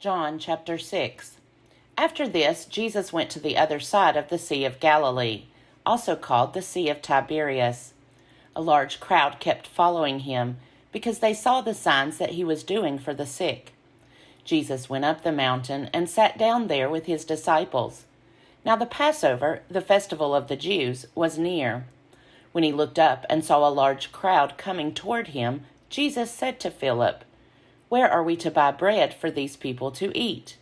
John chapter 6. After this, Jesus went to the other side of the Sea of Galilee, also called the Sea of Tiberias. A large crowd kept following him, because they saw the signs that he was doing for the sick. Jesus went up the mountain and sat down there with his disciples. Now the Passover, the festival of the Jews, was near. When he looked up and saw a large crowd coming toward him, Jesus said to Philip, "Where are we to buy bread for these people to eat?"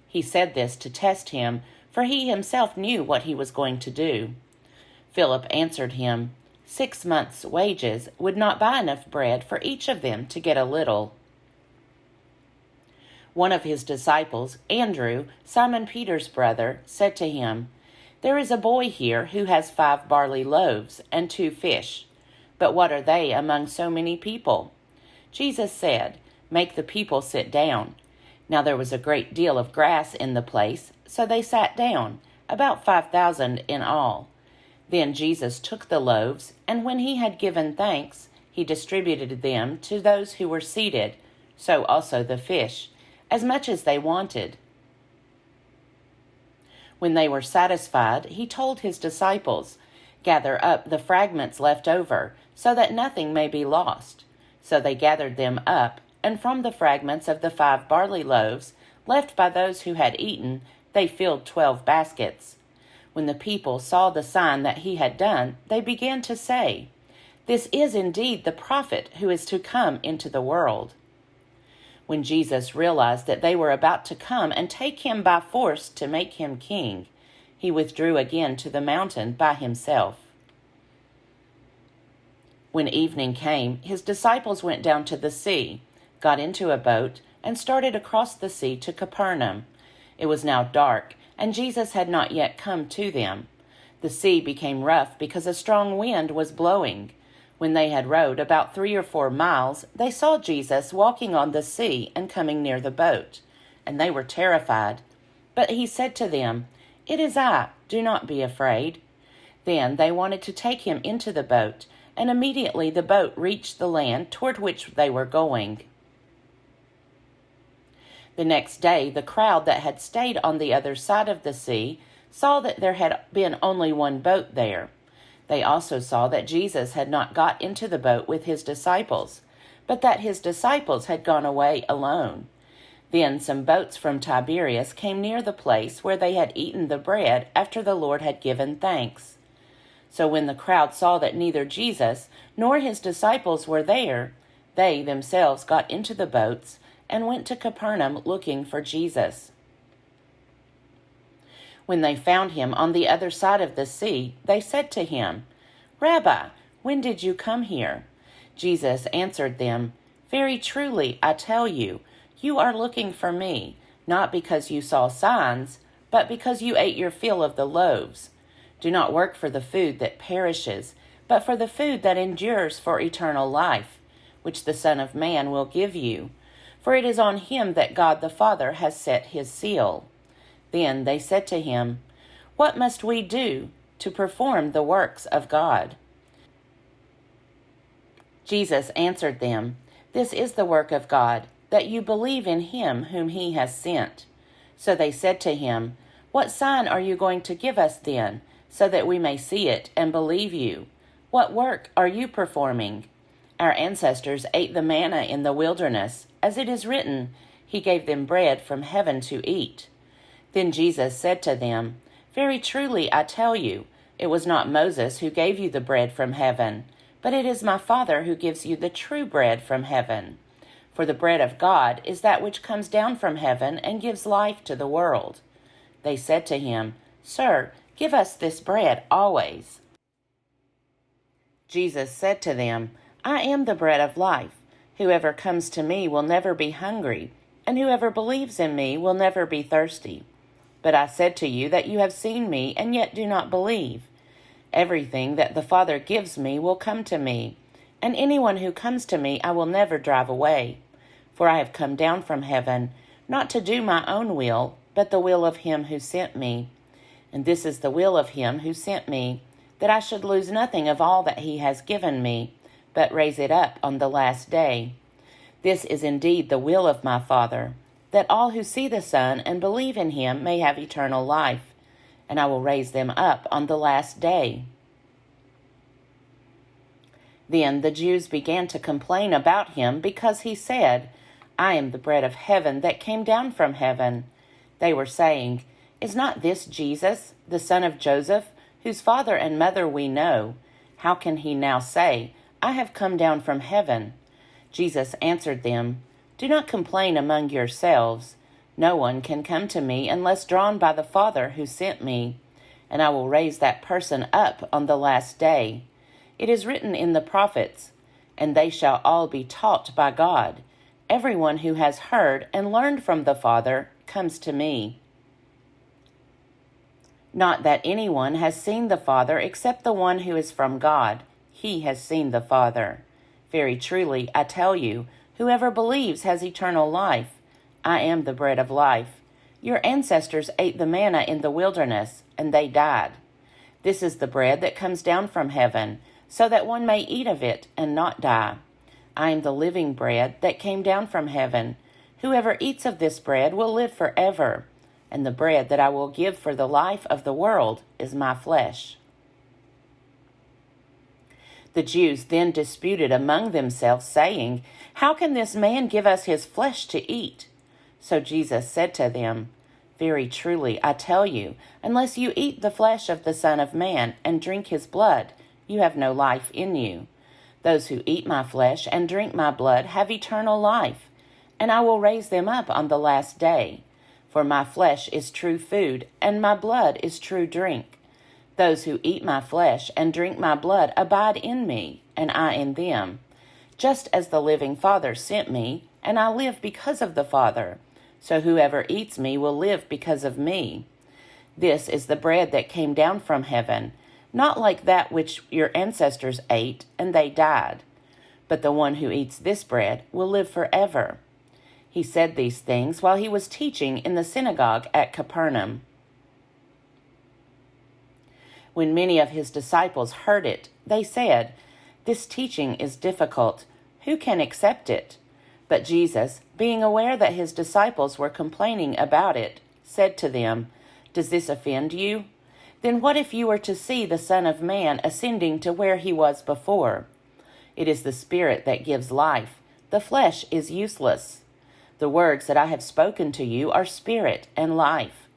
He said this to test him, for he himself knew what he was going to do. Philip answered him, 6 months' wages would not buy enough bread for each of them to get a little. One of his disciples, Andrew, Simon Peter's brother, said to him, "There is a boy here who has 5 barley loaves and 2 fish. But what are they among so many people?" Jesus said, "Make the people sit down." Now there was a great deal of grass in the place, so they sat down, about 5,000 in all. Then Jesus took the loaves, and when he had given thanks, he distributed them to those who were seated, so also the fish, as much as they wanted. When they were satisfied, he told his disciples, "Gather up the fragments left over, so that nothing may be lost." So they gathered them up, and from the fragments of the 5 barley loaves, left by those who had eaten, they filled 12 baskets. When the people saw the sign that he had done, they began to say, "This is indeed the prophet who is to come into the world." When Jesus realized that they were about to come and take him by force to make him king, he withdrew again to the mountain by himself. When evening came, his disciples went down to the sea, got into a boat, and started across the sea to Capernaum. It was now dark, and Jesus had not yet come to them. The sea became rough because a strong wind was blowing. When they had rowed about 3 or 4 miles, they saw Jesus walking on the sea and coming near the boat, and they were terrified. But he said to them, "It is I, do not be afraid." Then they wanted to take him into the boat, and immediately the boat reached the land toward which they were going. The next day, the crowd that had stayed on the other side of the sea saw that there had been only one boat there. They also saw that Jesus had not got into the boat with his disciples, but that his disciples had gone away alone. Then some boats from Tiberias came near the place where they had eaten the bread after the Lord had given thanks. So when the crowd saw that neither Jesus nor his disciples were there, they themselves got into the boats and went to Capernaum looking for Jesus. When they found him on the other side of the sea, they said to him, "Rabbi, when did you come here?" Jesus answered them, "Very truly, I tell you, you are looking for me, not because you saw signs, but because you ate your fill of the loaves. Do not work for the food that perishes, but for the food that endures for eternal life, which the Son of Man will give you. For it is on him that God the Father has set his seal." Then they said to him, "What must we do to perform the works of God?" Jesus answered them, "This is the work of God, that you believe in him whom he has sent." So they said to him, "What sign are you going to give us then, so that we may see it and believe you? What work are you performing? Our ancestors ate the manna in the wilderness, as it is written, 'He gave them bread from heaven to eat.'" Then Jesus said to them, "Very truly I tell you, it was not Moses who gave you the bread from heaven, but it is my Father who gives you the true bread from heaven. For the bread of God is that which comes down from heaven and gives life to the world." They said to him, "Sir, give us this bread always." Jesus said to them, "I am the bread of life. Whoever comes to me will never be hungry, and whoever believes in me will never be thirsty. But I said to you that you have seen me and yet do not believe. Everything that the Father gives me will come to me, and anyone who comes to me I will never drive away. For I have come down from heaven, not to do my own will, but the will of him who sent me. And this is the will of him who sent me, that I should lose nothing of all that he has given me, but raise it up on the last day. This is indeed the will of my Father, that all who see the Son and believe in him may have eternal life, and I will raise them up on the last day." Then the Jews began to complain about him because he said, "I am the bread of heaven that came down from heaven." They were saying, "Is not this Jesus, the son of Joseph, whose father and mother we know? How can he now say, 'I have come down from heaven'?" Jesus answered them, "Do not complain among yourselves. No one can come to me unless drawn by the Father who sent me, and I will raise that person up on the last day. It is written in the prophets, 'And they shall all be taught by God.' Everyone who has heard and learned from the Father comes to me. Not that anyone has seen the Father except the one who is from God. He has seen the Father. Very truly, I tell you, whoever believes has eternal life. I am the bread of life. Your ancestors ate the manna in the wilderness, and they died. This is the bread that comes down from heaven, so that one may eat of it and not die. I am the living bread that came down from heaven. Whoever eats of this bread will live forever, and the bread that I will give for the life of the world is my flesh." The Jews then disputed among themselves, saying, "How can this man give us his flesh to eat?" So Jesus said to them, "Very truly, I tell you, unless you eat the flesh of the Son of Man and drink his blood, you have no life in you. Those who eat my flesh and drink my blood have eternal life, and I will raise them up on the last day. For my flesh is true food, and my blood is true drink. Those who eat my flesh and drink my blood abide in me, and I in them. Just as the living Father sent me, and I live because of the Father, so whoever eats me will live because of me. This is the bread that came down from heaven, not like that which your ancestors ate, and they died. But the one who eats this bread will live forever." He said these things while he was teaching in the synagogue at Capernaum. When many of his disciples heard it, they said, "This teaching is difficult. Who can accept it?" But Jesus, being aware that his disciples were complaining about it, said to them, "Does this offend you? Then what if you were to see the Son of Man ascending to where he was before? It is the Spirit that gives life. The flesh is useless. The words that I have spoken to you are spirit and life.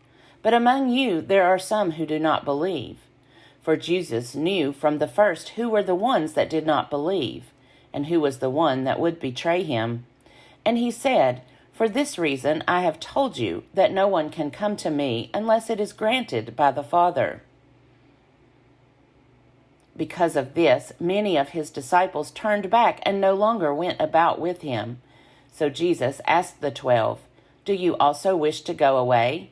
But among you there are some who do not believe." For Jesus knew from the first who were the ones that did not believe, and who was the one that would betray him. And he said, "For this reason I have told you that no one can come to me unless it is granted by the Father." Because of this, many of his disciples turned back and no longer went about with him. So Jesus asked the 12, "Do you also wish to go away?"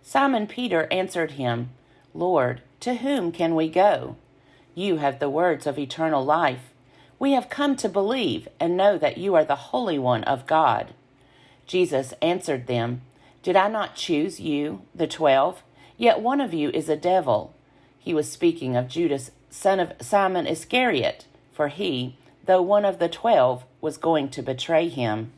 Simon Peter answered him, "Lord, to whom can we go? You have the words of eternal life. We have come to believe and know that you are the Holy One of God." Jesus answered them, "Did I not choose you, the 12? Yet one of you is a devil." He was speaking of Judas, son of Simon Iscariot, for he, though one of the 12, was going to betray him.